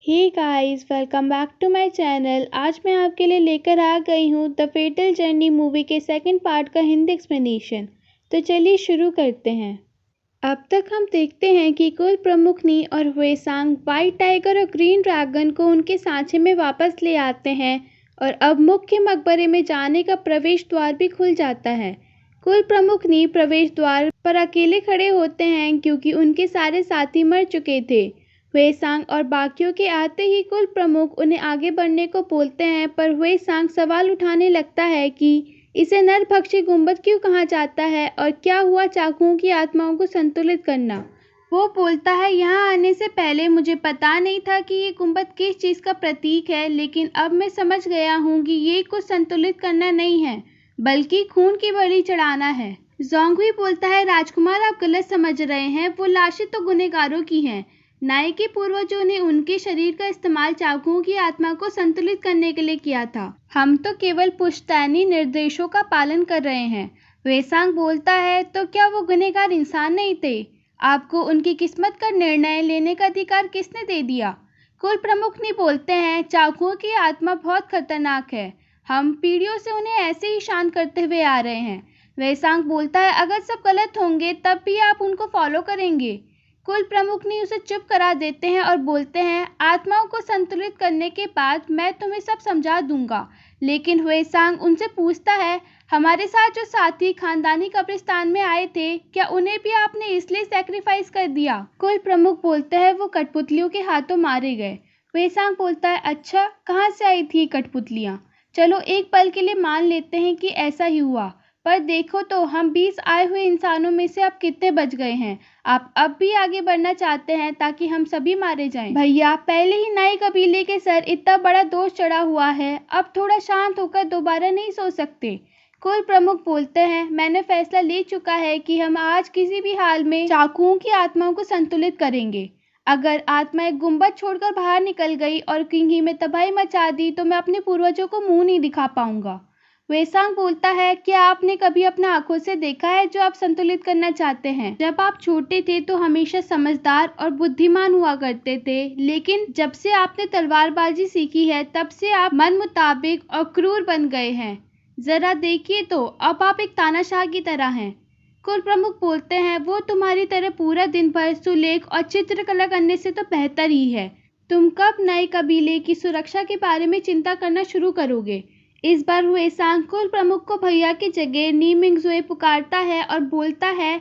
Hey guys, welcome back to my channel. आज मैं आपके लिए लेकर आ गई हूँ द फेटल जर्नी मूवी के सेकंड पार्ट का हिंदी एक्सप्लेनेशन। तो चलिए शुरू करते हैं। अब तक हम देखते हैं कि कुल प्रमुख नी और हुएसांग वाइट टाइगर और ग्रीन ड्रैगन को उनके सांचे में वापस ले आते हैं और अब मुख्य मकबरे में जाने का प्रवेश द्वार भी खुल जाता है। कुल प्रमुख नी प्रवेश द्वार पर अकेले खड़े होते हैं क्योंकि उनके सारे साथी मर चुके थे। हुएसांग और बाकियों के आते ही कुल प्रमुख उन्हें आगे बढ़ने को बोलते हैं, पर हुएसांग सवाल उठाने लगता है कि इसे नरभक्षी गुंबद क्यों कहा जाता है और क्या हुआ चाकुओं की आत्माओं को संतुलित करना। वो बोलता है, यहाँ आने से पहले मुझे पता नहीं था कि ये गुंबद किस चीज़ का प्रतीक है, लेकिन अब मैं समझ गया हूँ कि ये कुछ संतुलित करना नहीं है बल्कि खून की बलि चढ़ाना है। जोंगहुई बोलता है, राजकुमार आप गलत समझ रहे हैं, वो लाशें तो गुनहगारों की हैं। नाई के पूर्वजों ने उनके शरीर का इस्तेमाल चाकुओं की आत्मा को संतुलित करने के लिए किया था। हम तो केवल पुश्तैनी निर्देशों का पालन कर रहे हैं। हुएसांग बोलता है, तो क्या वो गुनहगार इंसान नहीं थे? आपको उनकी किस्मत का निर्णय लेने का अधिकार किसने दे दिया? कुल प्रमुख नहीं बोलते हैं, चाकुओं की आत्मा बहुत खतरनाक है। हम पीढ़ियों से उन्हें ऐसे ही शांत करते हुए आ रहे हैं। हुएसांग बोलता है, अगर सब गलत होंगे तब भी आप उनको फॉलो करेंगे? कुल प्रमुख ने उसे चुप करा देते हैं और बोलते हैं, आत्माओं को संतुलित करने के बाद मैं तुम्हें सब समझा दूंगा। लेकिन हुएसांग उनसे पूछता है, हमारे साथ जो साथी खानदानी कब्रिस्तान में आए थे, क्या उन्हें भी आपने इसलिए सैक्रिफाइस कर दिया? कुल प्रमुख बोलते हैं, वो कठपुतलियों के हाथों मारे गए। हुएसांग बोलता है, अच्छा, कहाँ से आई थी कठपुतलियाँ? चलो एक पल के लिए मान लेते हैं कि ऐसा ही हुआ, पर देखो तो हम 20 आए हुए इंसानों में से अब कितने बच गए हैं। आप अब भी आगे बढ़ना चाहते हैं ताकि हम सभी मारे जाएं। भैया, पहले ही नाई कबीले के सर इतना बड़ा दोष चढ़ा हुआ है, अब थोड़ा शांत होकर दोबारा नहीं सोच सकते? कुल प्रमुख बोलते हैं, मैंने फैसला ले चुका है कि हम आज किसी भी हाल में चाकुओं की आत्माओं को संतुलित करेंगे। अगर आत्मा एक गुंबद छोड़कर बाहर निकल गई और किंगी में तबाही मचा दी तो मैं अपने पूर्वजों को मुंह नहीं दिखा पाऊंगा। हुएसांग बोलता है, क्या आपने कभी अपना आंखों से देखा है जो आप संतुलित करना चाहते हैं? जब आप छोटे थे तो हमेशा समझदार और बुद्धिमान हुआ करते थे, लेकिन जब से आपने तलवारबाजी सीखी है तब से आप मन मुताबिक और क्रूर बन गए हैं। जरा देखिए तो, अब आप एक तानाशाह की तरह हैं। कुल प्रमुख बोलते हैं, वो तुम्हारी तरह पूरा दिन भर सुलेख और चित्रकला करने से तो बेहतर ही है। तुम कब नए कबीले की सुरक्षा के बारे में चिंता करना शुरू करोगे? इस बार हुएसांग कुल प्रमुख को भैया की जगह नी मिंगजुए पुकारता है और बोलता है,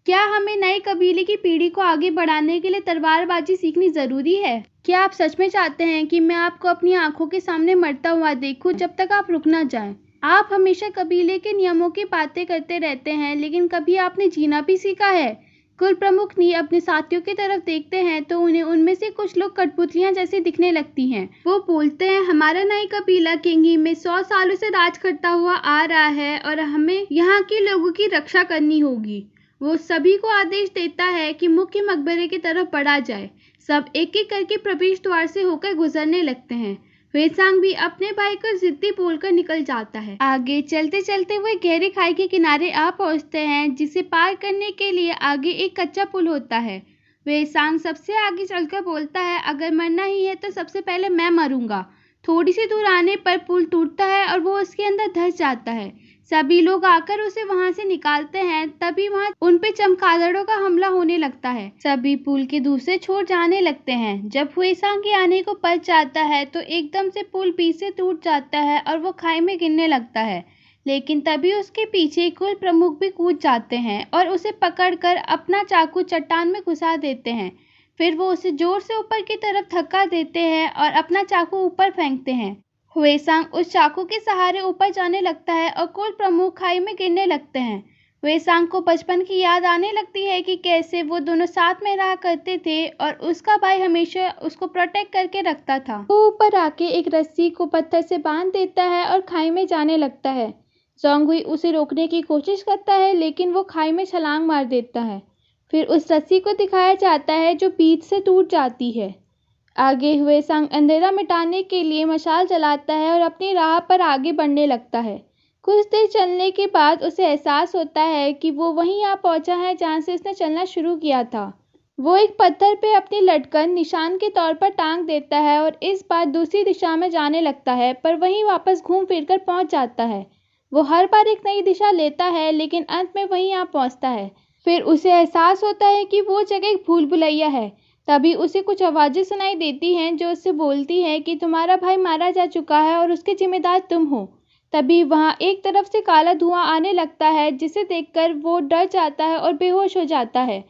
क्या हमें नए कबीले की पीढ़ी को आगे बढ़ाने के लिए तलवारबाजी सीखनी जरूरी है? क्या आप सच में चाहते हैं कि मैं आपको अपनी आंखों के सामने मरता हुआ देखूं जब तक आप रुक ना जाएं? आप हमेशा कबीले के नियमों की बातें करते रहते हैं, लेकिन कभी आपने जीना भी सीखा है? कुल प्रमुख नी अपने साथियों की तरफ देखते हैं तो उन्हें उनमें से कुछ लोग कठपुतलियां जैसी दिखने लगती हैं। वो बोलते हैं, हमारा नई कबीला किंगी में 100 सालों से राज करता हुआ आ रहा है और हमें यहाँ के लोगों की रक्षा करनी होगी। वो सभी को आदेश देता है कि मुख्य मकबरे की तरफ बढ़ा जाए। सब एक एक करके प्रवेश द्वार से होकर गुजरने लगते हैं। हुएसांग भी अपने भाई को जिद्दी बोलकर निकल जाता है। आगे चलते चलते वो गहरी खाई के किनारे आ पहुंचते हैं, जिसे पार करने के लिए आगे एक कच्चा पुल होता है। हुएसांग सबसे आगे चलकर बोलता है, अगर मरना ही है तो सबसे पहले मैं मरूंगा। थोड़ी सी दूर आने पर पुल टूटता है और वो उसके अंदर धंस जाता है। सभी लोग आकर उसे वहां से निकालते हैं, तभी वहां उन पे चमगादड़ों का हमला होने लगता है। सभी पुल के दूसरे छोर जाने लगते हैं। जब हुएसांग के आने को पच जाता है तो एकदम से पुल बीच से टूट जाता है और वो खाई में गिरने लगता है। लेकिन तभी उसके पीछे कुल प्रमुख भी कूद जाते हैं और उसे पकड़कर अपना चाकू चट्टान में घुसा देते हैं। फिर वो उसे जोर से ऊपर की तरफ धक्का देते हैं और अपना चाकू ऊपर फेंकते हैं। हुएसांग उस चाकू के सहारे ऊपर जाने लगता है और कुल प्रमुख खाई में गिरने लगते हैं। हुएसांग को बचपन की याद आने लगती है कि कैसे वो दोनों साथ में रहा करते थे और उसका भाई हमेशा उसको प्रोटेक्ट करके रखता था। वो ऊपर आके एक रस्सी को पत्थर से बांध देता है और खाई में जाने लगता है। जोंगहुई उसे रोकने की कोशिश करता है, लेकिन वो खाई में छलांग मार देता है। फिर उस रस्सी को दिखाया जाता है जो बीच से टूट जाती है। आगे हुएसांग अंधेरा मिटाने के लिए मशाल जलाता है और अपनी राह पर आगे बढ़ने लगता है। कुछ देर चलने के बाद उसे एहसास होता है कि वो वहीं आ पहुंचा है जहां से उसने चलना शुरू किया था। वो एक पत्थर पे अपनी लटकन निशान के तौर पर टांग देता है और इस बार दूसरी दिशा में जाने लगता है, पर वहीं वापस घूम फिर कर पहुंच जाता है। वो हर बार एक नई दिशा लेता है, लेकिन अंत में वहीं आ पहुंचता है। फिर उसे एहसास होता है कि वो जगह एक भूल भुलैया है। तभी उसे कुछ आवाजें सुनाई देती हैं जो उससे बोलती हैं कि तुम्हारा भाई मारा जा चुका है और उसके जिम्मेदार तुम हो। तभी वहां एक तरफ से काला धुआं आने लगता है, जिसे देखकर वो डर जाता है और बेहोश हो जाता है।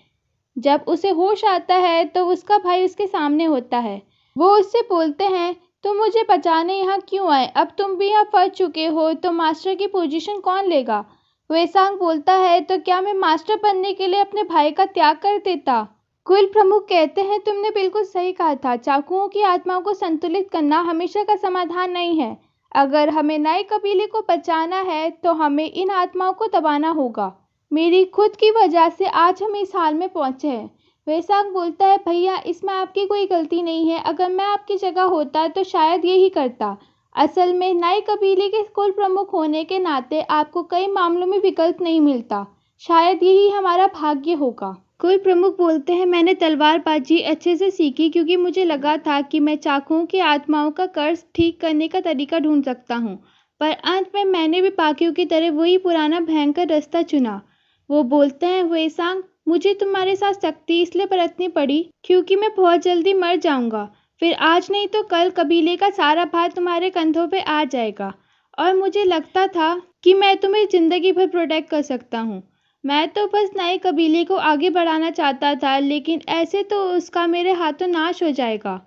जब उसे होश आता है तो उसका भाई उसके सामने होता है। वो उससे बोलते हैं, तुम मुझे बचाने यहाँ क्यों आए? अब तुम भी यहाँ फंस चुके हो तो मास्टर की पोजीशन कौन लेगा? वेसांग बोलता है, तो क्या मैं मास्टर बनने के लिए अपने भाई का त्याग कर देता? कुल प्रमुख कहते हैं, तुमने बिल्कुल सही कहा था। चाकुओं की आत्माओं को संतुलित करना हमेशा का समाधान नहीं है। अगर हमें नए कबीले को बचाना है तो हमें इन आत्माओं को दबाना होगा। मेरी खुद की वजह से आज हम इस हाल में पहुंचे हैं। वैसाख बोलता है, भैया इसमें आपकी कोई गलती नहीं है। अगर मैं आपकी जगह होता तो शायद यही करता। असल में नए कबीले के कुल प्रमुख होने के नाते आपको कई मामलों में विकल्प नहीं मिलता। शायद यही हमारा भाग्य होगा। कुल प्रमुख बोलते हैं, मैंने तलवारबाजी अच्छे से सीखी क्योंकि मुझे लगा था कि मैं चाकुओं की आत्माओं का कर्ज ठीक करने का तरीका ढूंढ सकता हूँ, पर अंत में मैंने भी बाकियों की तरह वही पुराना भयंकर रास्ता चुना। वो बोलते हैं, वेसांग मुझे तुम्हारे साथ सख्ती इसलिए बरतनी पड़ी क्योंकि मैं बहुत जल्दी मर जाऊंगा। फिर आज नहीं तो कल कबीले का सारा भार तुम्हारे कंधों पे आ जाएगा और मुझे लगता था कि मैं तुम्हें जिंदगी भर प्रोटेक्ट कर सकता हूँ। मैं तो बस नए कबीले को आगे बढ़ाना चाहता था, लेकिन ऐसे तो उसका मेरे हाथों नाश हो जाएगा।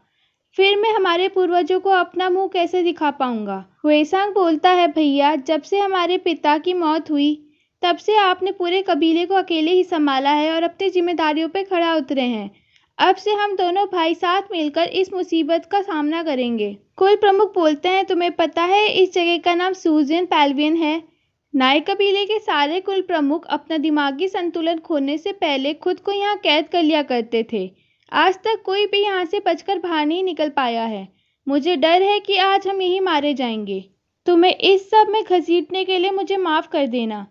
फिर मैं हमारे पूर्वजों को अपना मुंह कैसे दिखा पाऊंगा? वेसांग बोलता है, भैया जब से हमारे पिता की मौत हुई तब से आपने पूरे कबीले को अकेले ही संभाला है और अपनी जिम्मेदारियों पर खड़ा उतरे हैं। अब से हम दोनों भाई साथ मिलकर इस मुसीबत का सामना करेंगे। कुल प्रमुख बोलते हैं, तुम्हें पता है इस जगह का नाम सूजियन पैलवियन है। नाई कबीले के सारे कुल प्रमुख अपना दिमागी संतुलन खोने से पहले खुद को यहाँ कैद कर लिया करते थे। आज तक कोई भी यहाँ से बचकर बाहर नहीं निकल पाया है। मुझे डर है कि आज हम यहीं मारे जाएंगे। तुम्हें इस सब में घसीटने के लिए मुझे माफ कर देना।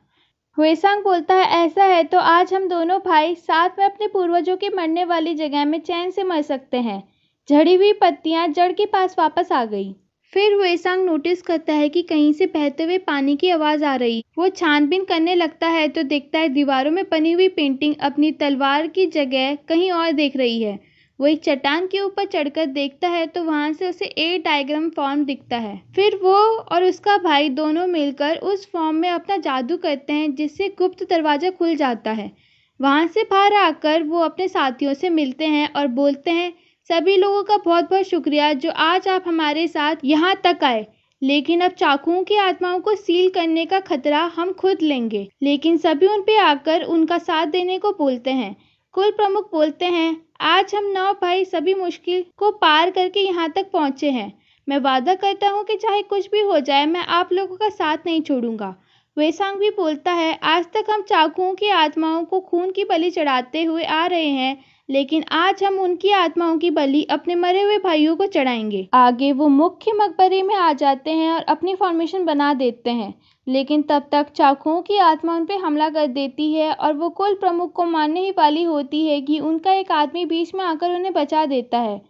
वेसांग बोलता है, ऐसा है तो आज हम दोनों भाई साथ में अपने पूर्वजों की मरने वाली जगह में चैन से मर सकते हैं। झड़ी हुई पत्तियां जड़ के पास वापस आ गई। फिर वेसांग नोटिस करता है कि कहीं से बहते हुए पानी की आवाज आ रही। वो छानबीन करने लगता है तो देखता है दीवारों में बनी हुई पेंटिंग अपनी तलवार की जगह कहीं और देख रही है। वो एक चट्टान के ऊपर चढ़कर देखता है तो वहां से उसे एक डायग्राम फॉर्म दिखता है। फिर वो और उसका भाई दोनों मिलकर उस फॉर्म में अपना जादू करते हैं, जिससे गुप्त दरवाजा खुल जाता है। वहां से बाहर आकर वो अपने साथियों से मिलते हैं और बोलते हैं, सभी लोगों का बहुत बहुत शुक्रिया जो आज आप हमारे साथ यहाँ तक आए, लेकिन अब चाकुओं की आत्माओं को सील करने का खतरा हम खुद लेंगे। लेकिन सभी उन पे आकर उनका साथ देने को बोलते हैं। कुल प्रमुख बोलते हैं, आज हम 9 भाई सभी मुश्किल को पार करके यहाँ तक पहुँचे हैं। मैं वादा करता हूँ कि चाहे कुछ भी हो जाए मैं आप लोगों का साथ नहीं छोड़ूंगा। वेसांग भी बोलता है, आज तक हम चाकुओं की आत्माओं को खून की बलि चढ़ाते हुए आ रहे हैं, लेकिन आज हम उनकी आत्माओं की बलि अपने मरे हुए भाइयों को चढ़ाएंगे। आगे वो मुख्य मकबरे में आ जाते हैं और अपनी फॉर्मेशन बना देते हैं, लेकिन तब तक चाकुओं की आत्मा उन पर हमला कर देती है और वो कुल प्रमुख को मारने ही वाली होती है कि उनका एक आदमी बीच में आकर उन्हें बचा देता है।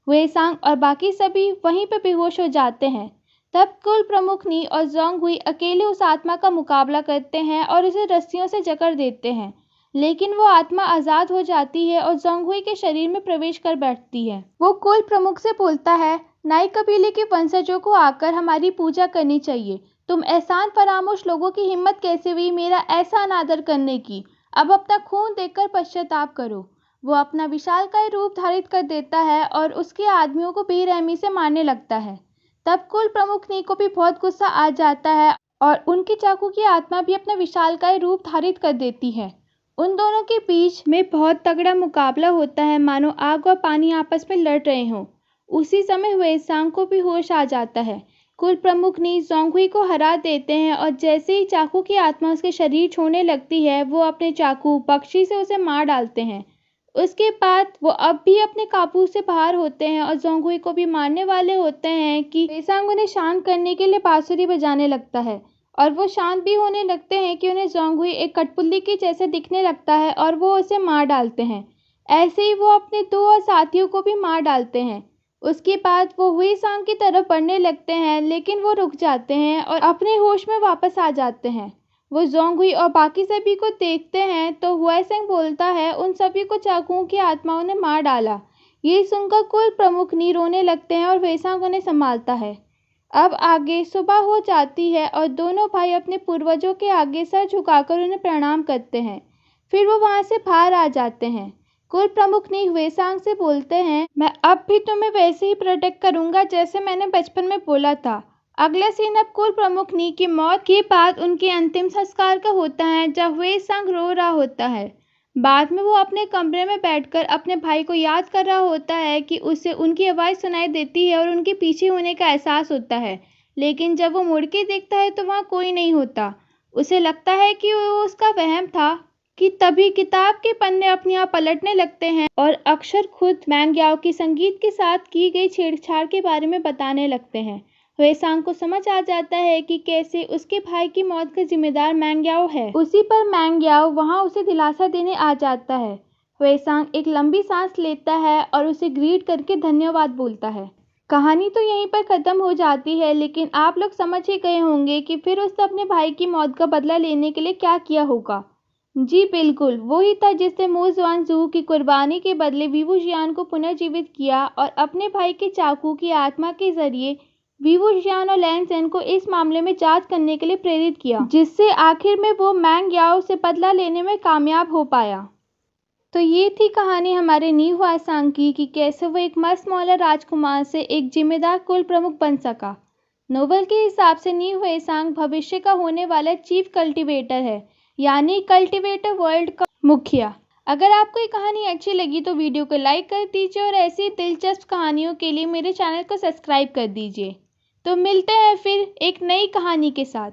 वेसांग और बाकी सभी वहीं पर बेहोश हो जाते हैं। तब कुल प्रमुख नी और जोंग हुई अकेले उस आत्मा का मुकाबला करते हैं और उसे रस्सियों से जकड़ देते हैं, लेकिन वो आत्मा आजाद हो जाती है और जोंगहुई के शरीर में प्रवेश कर बैठती है। वो कुल प्रमुख से बोलता है, नाई कबीले के वंशजों को आकर हमारी पूजा करनी चाहिए। तुम एहसान फरामोश लोगों की हिम्मत कैसे हुई मेरा ऐसा अनादर करने की? अब अपना खून देखकर पश्चाताप करो। वो अपना विशालकाय रूप धारित कर देता है और उसके आदमियों को बेरहमी से मारने लगता है। तब कुल प्रमुख नी को भी बहुत गुस्सा आ जाता है और उनकी चाकू की आत्मा भी अपना विशालकाय रूप धारित कर देती है। उन दोनों के बीच में बहुत तगड़ा मुकाबला होता है, मानो आग और पानी आपस में लड़ रहे हों। उसी समय वेसांग को भी होश आ जाता है। कुल प्रमुख नी जोंगहुई को हरा देते हैं और जैसे ही चाकू की आत्मा उसके शरीर छोड़ने लगती है, वो अपने चाकू बख्शी से उसे मार डालते हैं। उसके बाद वो अब भी अपने काबू से बाहर होते हैं और जोंगहुई को भी मारने वाले होते हैं कि वेसांग उन्हें शांत करने के लिए बांसुरी बजाने लगता है और वो शांत भी होने लगते हैं कि उन्हें जोंगहुई एक कठपुतली के जैसे दिखने लगता है और वो उसे मार डालते हैं। ऐसे ही वो अपने 2 और साथियों को भी मार डालते हैं। उसके बाद वो हुई-सांग की तरफ बढ़ने लगते हैं, लेकिन वो रुक जाते हैं और अपने होश में वापस आ जाते हैं। वो जोंग-हुई और बाकी सभी को देखते हैं तो हुआई-सांग बोलता है, उन सभी को चाकुओं की आत्माओं ने मार डाला। ये सुनकर कुल प्रमुख नी रोने लगते हैं और हुई-सांग उन्हें संभालता है। अब आगे सुबह हो जाती है और दोनों भाई अपने पूर्वजों के आगे सर झुकाकर उन्हें प्रणाम करते हैं। फिर वो वहाँ से बाहर आ जाते हैं। कुल प्रमुख नी हुए-सांग से बोलते हैं, मैं अब भी तुम्हें वैसे ही प्रोटेक्ट करूंगा जैसे मैंने बचपन में बोला था। अगला सीन अब कुल प्रमुख नी की मौत के बाद उनके अंतिम संस्कार का होता है, जहाँ हुए-सांग रो रहा होता है। बाद में वो अपने कमरे में बैठकर अपने भाई को याद कर रहा होता है कि उसे उनकी आवाज़ सुनाई देती है और उनके पीछे होने का एहसास होता है। लेकिन जब वो मुड़ के देखता है तो वहाँ कोई नहीं होता। उसे लगता है कि वो उसका वहम था कि तभी किताब के पन्ने अपने आप पलटने लगते हैं और अक्षर खुद मैंग्याओ की संगीत के साथ की गई छेड़छाड़ के बारे में बताने लगते हैं। हुए-सांग को समझ आ जाता है कि कैसे उसके भाई की मौत का जिम्मेदार मैंग्याओ है। उसी पर मैंग्याओ वहाँ उसे दिलासा देने आ जाता है। हुए-सांग एक लंबी सांस लेता है और उसे ग्रीट करके धन्यवाद बोलता है। कहानी तो यहीं पर ख़त्म हो जाती है, लेकिन आप लोग समझ ही गए होंगे कि फिर उसने अपने भाई की मौत का बदला लेने के लिए क्या किया होगा। जी बिल्कुल, वही था जिसने मू जुआनज़ू की कुर्बानी के बदले वीवू जियान को पुनर्जीवित किया और अपने भाई के चाकू की आत्मा के जरिए वीवू जियान और लैन ज़ेन को इस मामले में जांच करने के लिए प्रेरित किया, जिससे आखिर में वो मैंग्याओ से बदला लेने में कामयाब हो पाया। तो ये थी कहानी हमारे नी हुआई-सांग की कि कैसे वो एक मस्त मौला राजकुमार से एक जिम्मेदार कुल प्रमुख बन सका। नोवेल के हिसाब से नी हुआई-सांग भविष्य का होने वाला चीफ कल्टीवेटर है, यानी कल्टीवेटर वर्ल्ड का मुखिया। अगर आपको ये कहानी अच्छी लगी तो वीडियो को लाइक कर दीजिए और ऐसी दिलचस्प कहानियों के लिए मेरे चैनल को सब्सक्राइब कर दीजिए। तो मिलते हैं फिर एक नई कहानी के साथ।